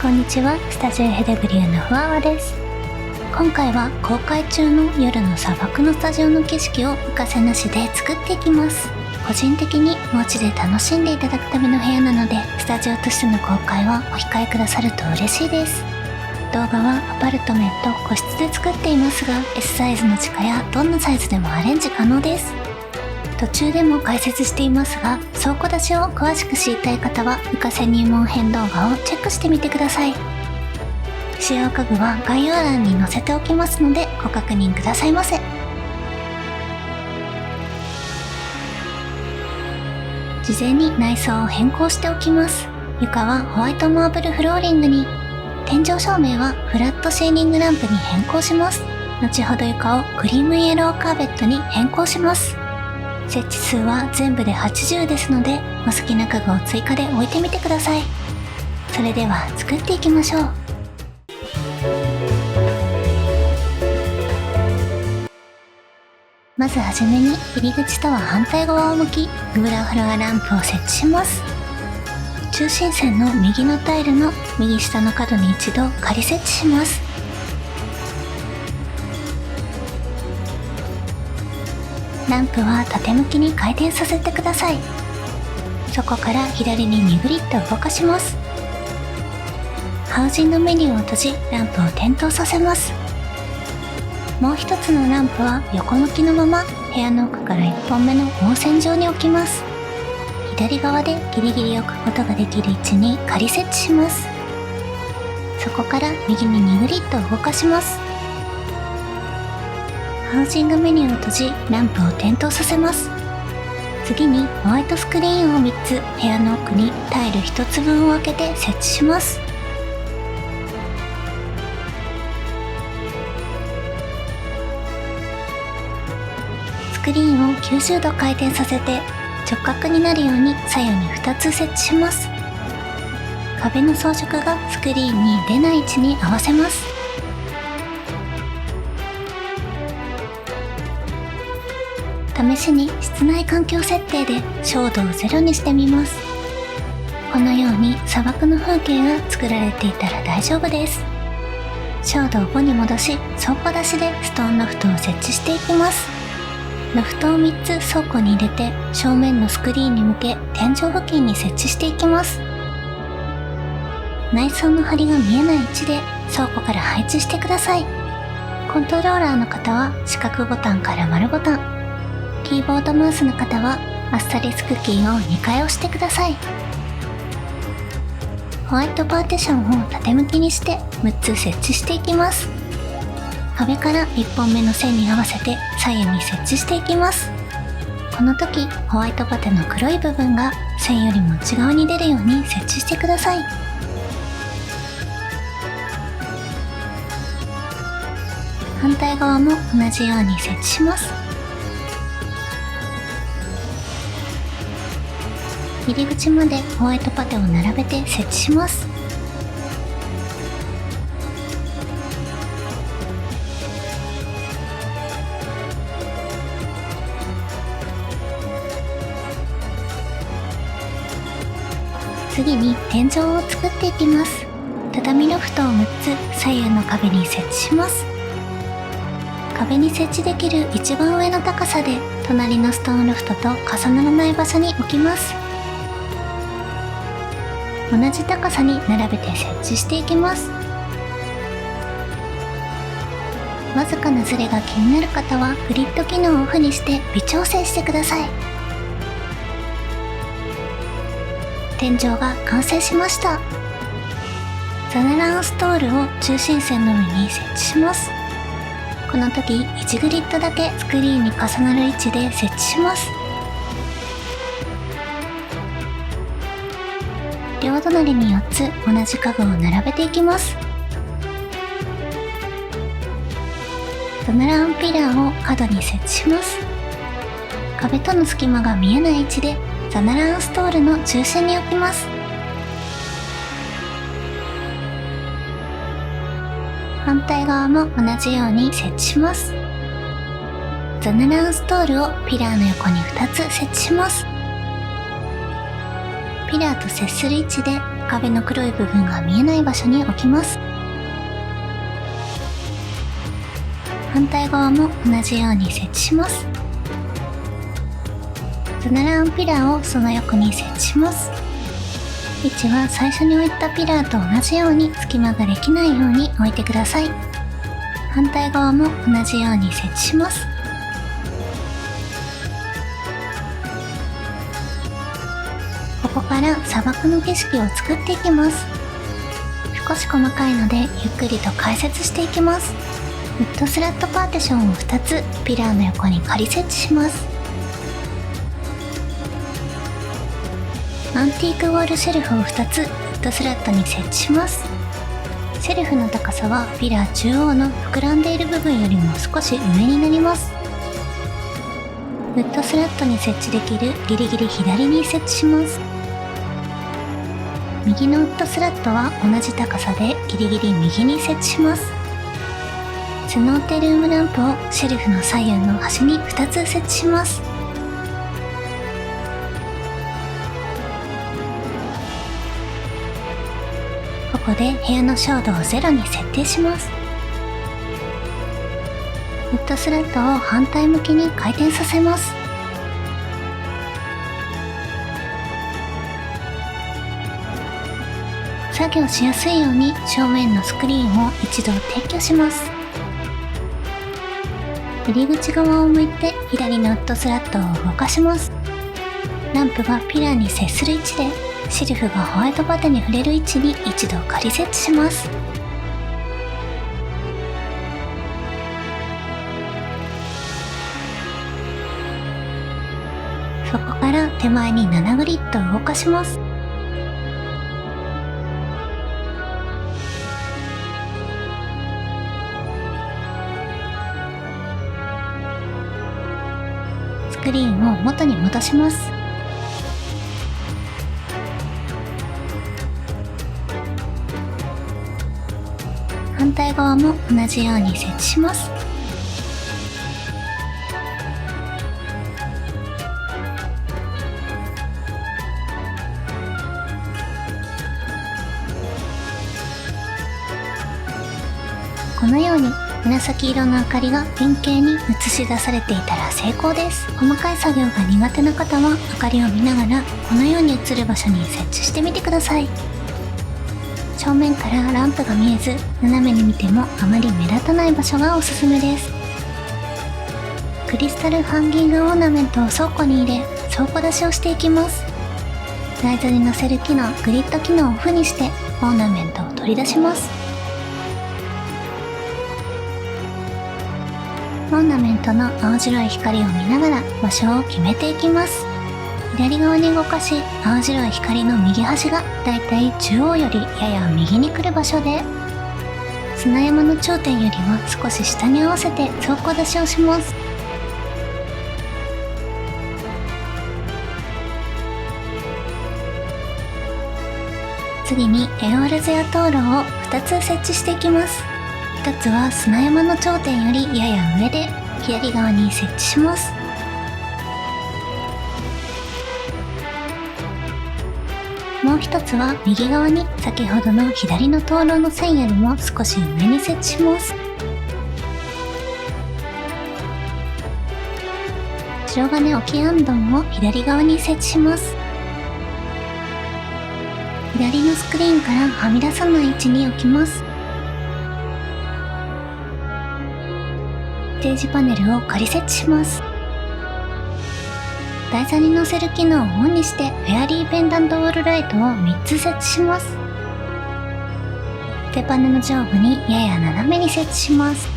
こんにちは、スタジオヘデブリューのふわわです。今回は公開中の夜の砂漠のスタジオの景色を浮かせなしで作っていきます。個人的にお家で楽しんでいただくための部屋なので、スタジオとしての公開はお控えくださると嬉しいです。動画はアパルトメント個室で作っていますが、 S サイズの地下やどんなサイズでもアレンジ可能です。途中でも解説していますが、倉庫出しを詳しく知りたい方は浮かせ入門編動画をチェックしてみてください。使用家具は概要欄に載せておきますのでご確認くださいませ。事前に内装を変更しておきます。床はホワイトマーブルフローリングに、天井照明はフラットシーリングランプに変更します。後ほど床をクリームイエローカーペットに変更します。設置数は全部で80ですので、お好きな家具を追加で置いてみてください。それでは作っていきましょう。まずはじめに入り口とは反対側を向き、グラフロアランプを設置します。中心線の右のタイルの右下の角に一度仮設置します。ランプは縦向きに回転させてください。そこから左に2グリッド動かします。ハウジングメニューを閉じ、ランプを点灯させます。もう一つのランプは横向きのまま部屋の奥から1本目の応線上に置きます。左側でギリギリ置くことができる位置に仮設置します。そこから右に2グリッド動かします。ハウジングメニューを閉じ、ランプを点灯させます。次にホワイトスクリーンを3つ部屋の奥にタイル1つ分を開けて設置します。スクリーンを90度回転させて直角になるように左右に2つ設置します。壁の装飾がスクリーンに出ない位置に合わせます。試しに室内環境設定で照度を0にしてみます。このように砂漠の風景が作られていたら大丈夫です。照度を5に戻し、倉庫出しでストーンロフトを設置していきます。ロフトを3つ倉庫に入れて、正面のスクリーンに向け天井付近に設置していきます。内装の梁が見えない位置で倉庫から配置してください。コントローラーの方は四角ボタンから丸ボタン、キーボードマウスの方はアスタリスクキーを2回押してください。ホワイトパーティションを縦向きにして6つ設置していきます。壁から1本目の線に合わせて左右に設置していきます。この時ホワイトパテの黒い部分が線よりも内側に出るように設置してください。反対側も同じように設置します。入り口までホワイトパテを並べて設置します。次に天井を作っていきます。畳ロフトを6つ左右の壁に設置します。壁に設置できる一番上の高さで隣のストーンロフトと重ならない場所に置きます。同じ高さに並べて設置していきます。わずかなズレが気になる方はグリッド機能をオフにして微調整してください。天井が完成しました。ザナランストールを中心線の上に設置します。この時1グリッドだけスクリーンに重なる位置で設置します。両隣に4つ同じ家具を並べていきます。ザナランピラーを角に設置します。壁との隙間が見えない位置でザナランストールの中心に置きます。反対側も同じように設置します。ザナランストールをピラーの横に2つ設置します。ピラーと接する位置で壁の黒い部分が見えない場所に置きます。反対側も同じように設置します。ズナランピラーをその横に設置します。位置は最初に置いたピラーと同じように隙間ができないように置いてください。反対側も同じように設置します。ここから砂漠の景色を作っていきます。少し細かいのでゆっくりと解説していきます。ウッドスラットパーティションを2つピラーの横に仮設置します。アンティークウォールシェルフを2つウッドスラットに設置します。シェルフの高さはピラー中央の膨らんでいる部分よりも少し上になります。ウッドスラットに設置できるギリギリ左に設置します。右のウッドスラットは同じ高さでギリギリ右に設置します。スノーテルームランプをシェルフの左右の端に2つ設置します。ここで部屋の照度を0に設定します。ウッドスラットを反対向きに回転させます。作業しやすいように正面のスクリーンを一度撤去します。入り口側を向いて左のウッドスラットを動かします。ランプがピラーに接する位置でシェルフがホワイトパテに触れる位置に一度仮設置します。そこから手前に7グリッドを動かします。スクリーンを元に戻します。反対側も同じように設置します。このように紫色の明かりが円形に映し出されていたら成功です。細かい作業が苦手な方は明かりを見ながらこのように映る場所に設置してみてください。正面からランプが見えず斜めに見てもあまり目立たない場所がおすすめです。クリスタルハンギングオーナメントを倉庫に入れ倉庫出しをしていきます。台座に乗せる機能、グリッド機能をオフにしてオーナメントを取り出します。オーナメントの青白い光を見ながら場所を決めていきます。左側に動かし、青白い光の右端がだいたい中央よりやや右に来る場所で、砂山の頂点よりは少し下に合わせて倉庫出しをします。次にエオールゼア灯籠を2つ設置していきます。1つは砂山の頂点よりやや上で左側に設置します。もう1つは右側に先ほどの左の灯籠の線よりも少し上に設置します。白金置きあんどんを左側に設置します。左のスクリーンからはみ出さない位置に置きます。ステージパネルを仮設置します。台座に乗せる機能をオンにしてフェアリーペンダントウォールライトを3つ設置します。手パネの上部にやや斜めに設置します。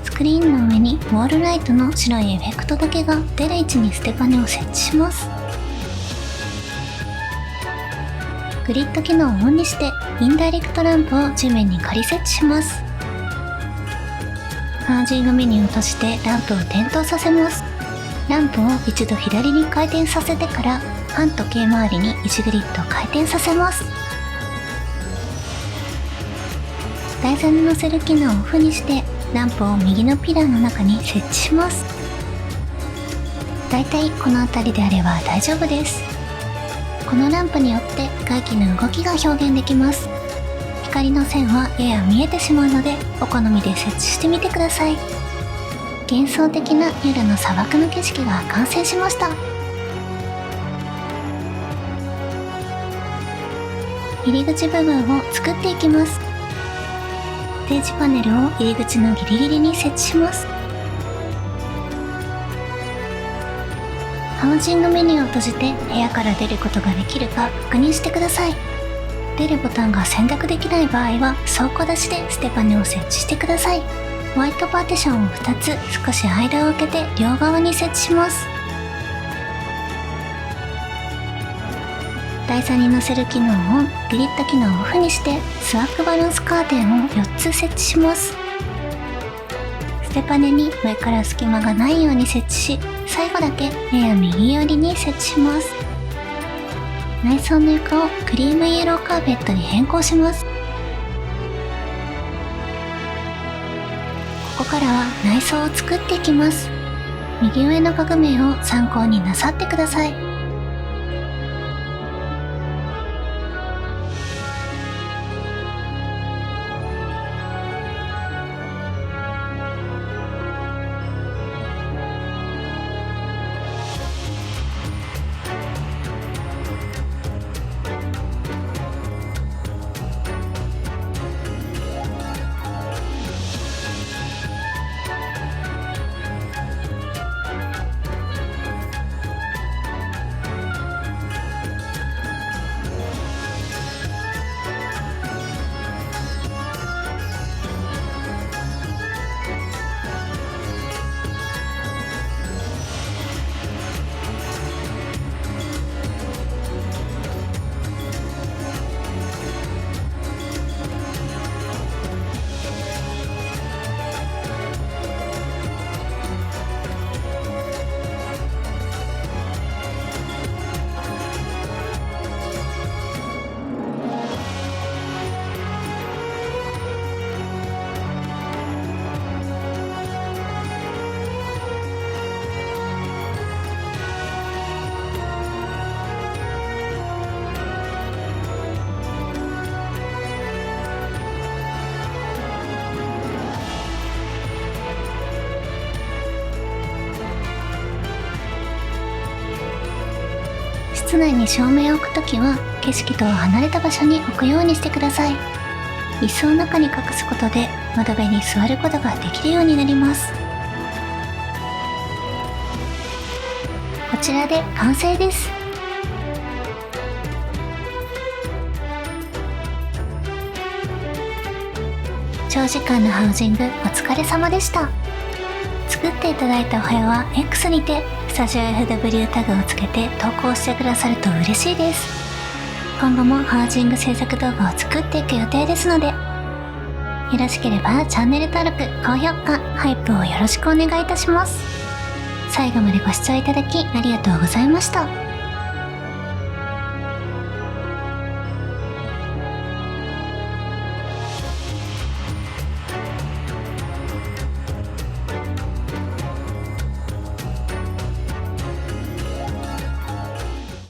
スクリーンの上にウォールライトの白いエフェクトだけが出る位置にステパネを設置します。グリッド機能をオンにしてインダイレクトランプを地面に仮設置します。ハージングメニューを閉じてランプを点灯させます。ランプを一度左に回転させてから反時計回りに1グリッド回転させます。台座に乗せる機能をオフにしてランプを右のピラーの中に設置します。だいたいこの辺りであれば大丈夫です。このランプによって外気の動きが表現できます。光の線はやや見えてしまうので、お好みで設置してみてください。幻想的な夜の砂漠の景色が完成しました。入り口部分を作っていきます。ステージパネルを入り口のギリギリに設置します。ハウジングメニューを閉じて部屋から出ることができるか確認してください。出るボタンが選択できない場合は倉庫出しでステパネを設置してください。ホワイトパーティションを2つ少し間を空けて両側に設置します。台座に乗せる機能をオン、グリッド機能をオフにしてスワッグバランスカーテンを4つ設置します。ステパネに上から隙間がないように設置し、最後だけやや右寄りに設置します。内装の床をクリームイエローカーペットに変更します。ここからは内装を作っていきます。右上の家具名を参考になさってください。室内に照明を置くときは景色とは離れた場所に置くようにしてください。椅子を中に隠すことで窓辺に座ることができるようになります。こちらで完成です。長時間のハウジングお疲れ様でした。作っていただいたお部屋は X にてスタジオ FW タグをつけて投稿してくださると嬉しいです。今後もハウジング制作動画を作っていく予定ですので、よろしければチャンネル登録、高評価、ハイプをよろしくお願いいたします。最後までご視聴いただきありがとうございました。